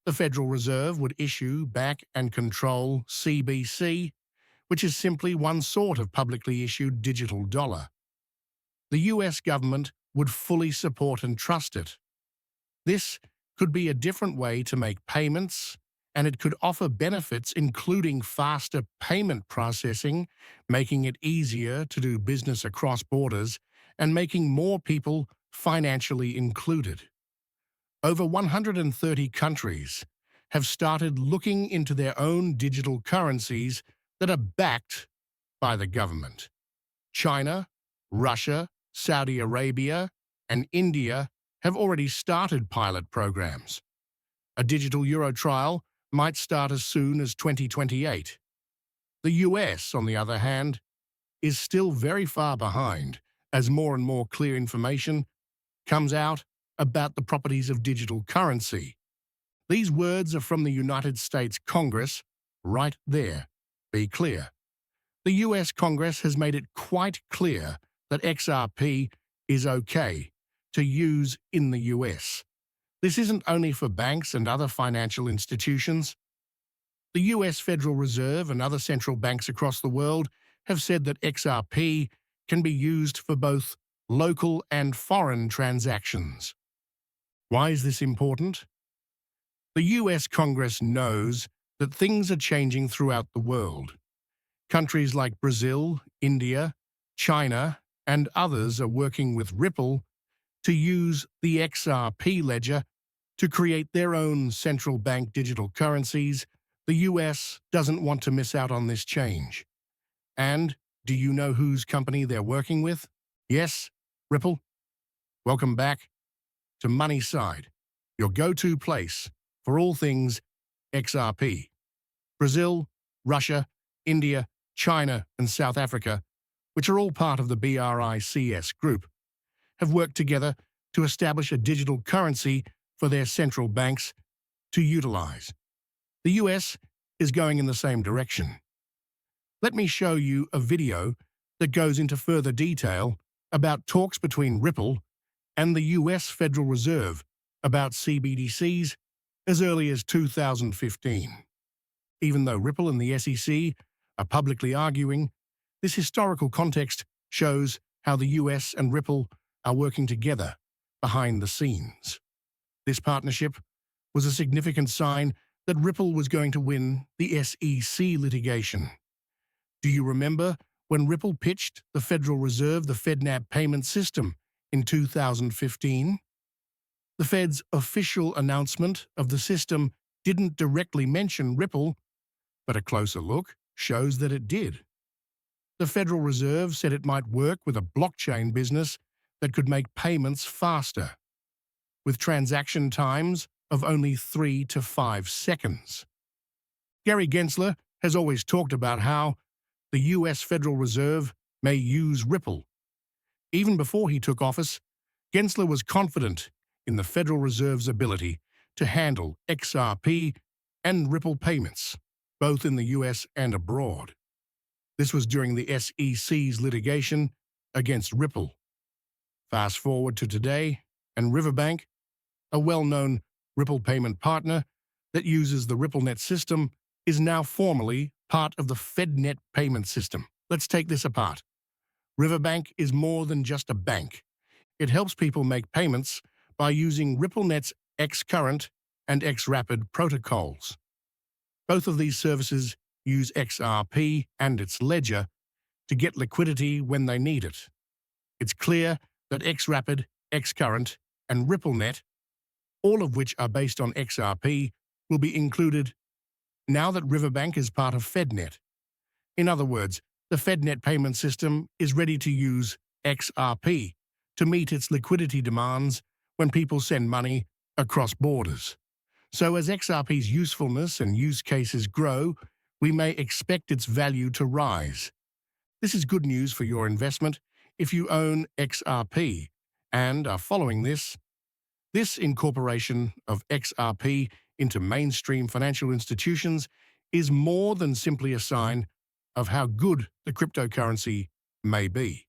The Federal Reserve would issue, back and control CBC, which is simply one sort of publicly issued digital dollar. The US government would fully support and trust it. This could be a different way to make payments, and it could offer benefits including faster payment processing, making it easier to do business across borders, and making more people financially included. Over 130 countries have started looking into their own digital currencies that are backed by the government. China, Russia, Saudi Arabia, and India have already started pilot programs. A digital euro trial might start as soon as 2028. The US, on the other hand, is still very far behind as more and more clear information comes out about the properties of digital currency. These words are from the United States Congress, right there. Be clear. The US Congress has made it quite clear that XRP is okay to use in the US. This isn't only for banks and other financial institutions. The US Federal Reserve and other central banks across the world have said that XRP can be used for both local and foreign transactions. Why is this important? The US Congress knows that things are changing throughout the world. Countries like Brazil, India, China, and others are working with Ripple to use the XRP ledger to create their own central bank digital currencies. The US doesn't want to miss out on this change. And do you know whose company they're working with? Yes, Ripple. Welcome back to Money Side, your go-to place for all things XRP. Brazil, Russia, India, China, and South Africa, which are all part of the BRICS group, have worked together to establish a digital currency for their central banks to utilize. The US is going in the same direction. Let me show you a video that goes into further detail about talks between Ripple and the US Federal Reserve about CBDCs as early as 2015. Even though Ripple and the SEC are publicly arguing, this historical context shows how the US and Ripple are working together behind the scenes. This partnership was a significant sign that Ripple was going to win the SEC litigation. Do you remember when Ripple pitched the Federal Reserve the FedNAP payment system in 2015? The Fed's official announcement of the system didn't directly mention Ripple, but a closer look shows that it did. The Federal Reserve said it might work with a blockchain business that could make payments faster, with transaction times of only 3 to 5 seconds. Gary Gensler has always talked about how the US Federal Reserve may use Ripple. Even before he took office, Gensler was confident in the Federal Reserve's ability to handle XRP and Ripple payments, both in the US and abroad. This was during the SEC's litigation against Ripple. Fast forward to today, and Riverbank, a well-known Ripple payment partner that uses the RippleNet system, is now formally part of the FedNet payment system. Let's take this apart. Riverbank is more than just a bank. It helps people make payments by using RippleNet's Xcurrent and Xrapid protocols. Both of these services use XRP and its ledger to get liquidity when they need it. It's clear that Xrapid, Xcurrent, and RippleNet, all of which are based on XRP, will be included now that Riverbank is part of FedNet. In other words, the FedNet payment system is ready to use XRP to meet its liquidity demands when people send money across borders. So as XRP's usefulness and use cases grow, we may expect its value to rise. This is good news for your investment if you own XRP and are following this. This incorporation of XRP into mainstream financial institutions is more than simply a sign of how good the cryptocurrency may be.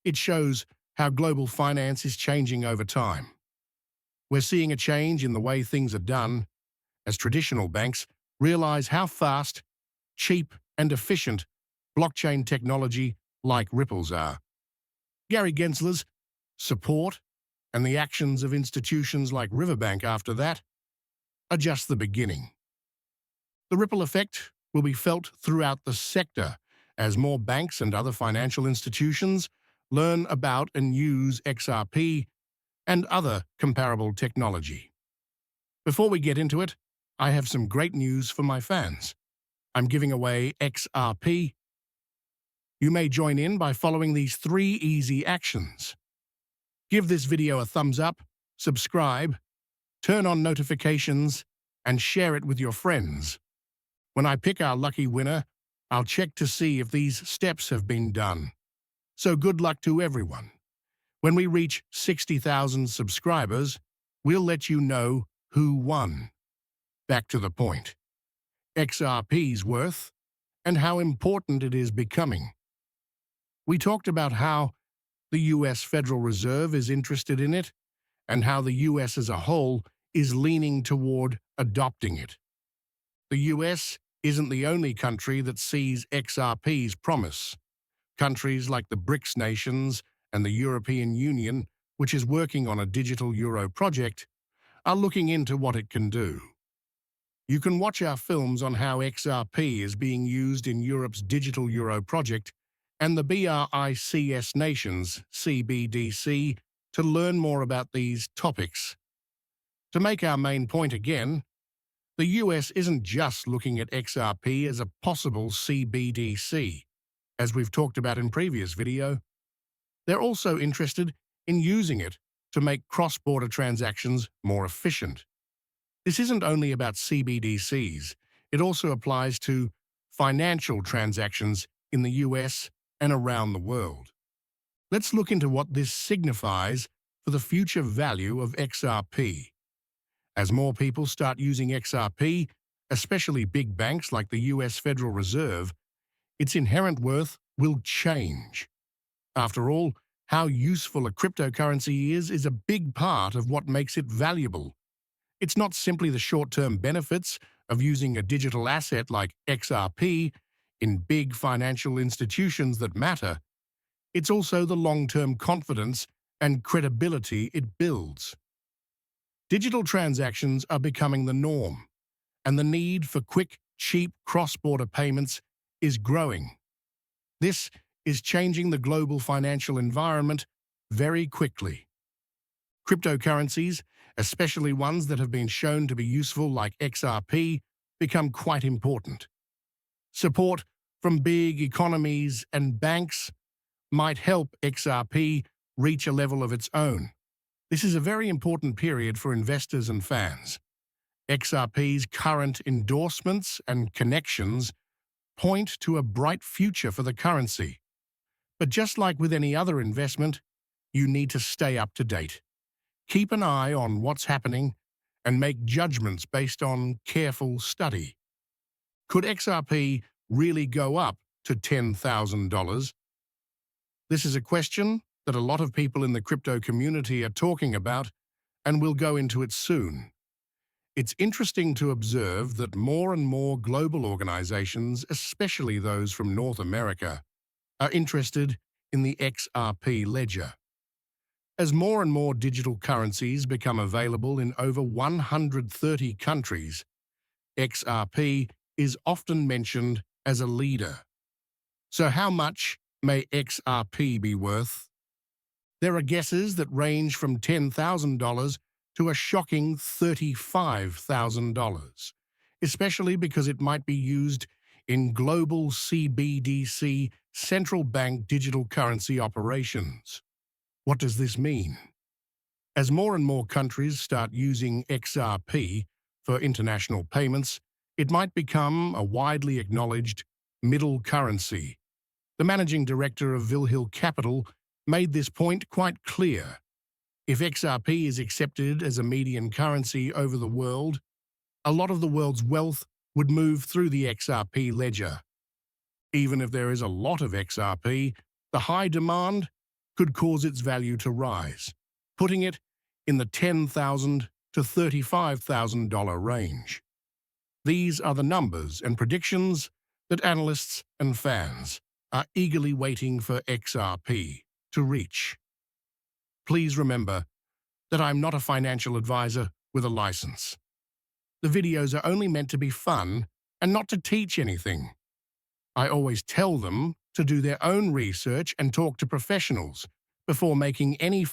It shows how global finance is changing over time. We're seeing a change in the way things are done, as traditional banks realize how fast, cheap, and efficient blockchain technology like Ripple's are. Gary Gensler's support and the actions of institutions like Riverbank after that are just the beginning. The ripple effect will be felt throughout the sector as more banks and other financial institutions learn about and use XRP and other comparable technology. Before we get into it, I have some great news for my fans. I'm giving away XRP. You may join in by following these 3 easy actions. Give this video a thumbs up, subscribe, turn on notifications, and share it with your friends. When I pick our lucky winner, I'll check to see if these steps have been done. So good luck to everyone. When we reach 60,000 subscribers, we'll let you know who won. Back to the point. XRP's worth and how important it is becoming. We talked about how the US Federal Reserve is interested in it and how the US as a whole is leaning toward adopting it. The US isn't the only country that sees XRP's promise. Countries like the BRICS nations and the European Union, which is working on a digital euro project, are looking into what it can do. You can watch our films on how XRP is being used in Europe's digital euro project and the BRICS nations, CBDC, to learn more about these topics. To make our main point again, the US isn't just looking at XRP as a possible CBDC, as we've talked about in previous video. They're also interested in using it to make cross-border transactions more efficient. This isn't only about CBDCs, it also applies to financial transactions in the US and around the world. Let's look into what this signifies for the future value of XRP. As more people start using XRP, especially big banks like the US Federal Reserve, its inherent worth will change. After all, how useful a cryptocurrency is a big part of what makes it valuable. It's not simply the short-term benefits of using a digital asset like XRP in big financial institutions that matter. It's also the long-term confidence and credibility it builds. Digital transactions are becoming the norm, and the need for quick, cheap cross-border payments is growing. This is changing the global financial environment very quickly. Cryptocurrencies, especially ones that have been shown to be useful like XRP, become quite important. Support from big economies and banks might help XRP reach a level of its own. This is a very important period for investors and fans. XRP's current endorsements and connections point to a bright future for the currency. But just like with any other investment, you need to stay up to date. Keep an eye on what's happening and make judgments based on careful study. Could XRP really go up to $10,000? This is a question that a lot of people in the crypto community are talking about, and we'll go into it soon. It's interesting to observe that more and more global organizations, especially those from North America, are interested in the XRP ledger. As more and more digital currencies become available in over 130 countries, XRP is often mentioned as a leader. So how much may XRP be worth? There are guesses that range from $10,000 to a shocking $35,000, especially because it might be used in global CBDC central bank digital currency operations. What does this mean? As more and more countries start using XRP for international payments, it might become a widely acknowledged middle currency. The managing director of Vilhill Capital made this point quite clear. If XRP is accepted as a median currency over the world, a lot of the world's wealth would move through the XRP ledger. Even if there is a lot of XRP, the high demand could cause its value to rise, putting it in the $10,000 to $35,000 range. These are the numbers and predictions that analysts and fans are eagerly waiting for XRP to reach. Please remember that I'm not a financial advisor with a license. The videos are only meant to be fun and not to teach anything. I always tell them to do their own research and talk to professionals before making any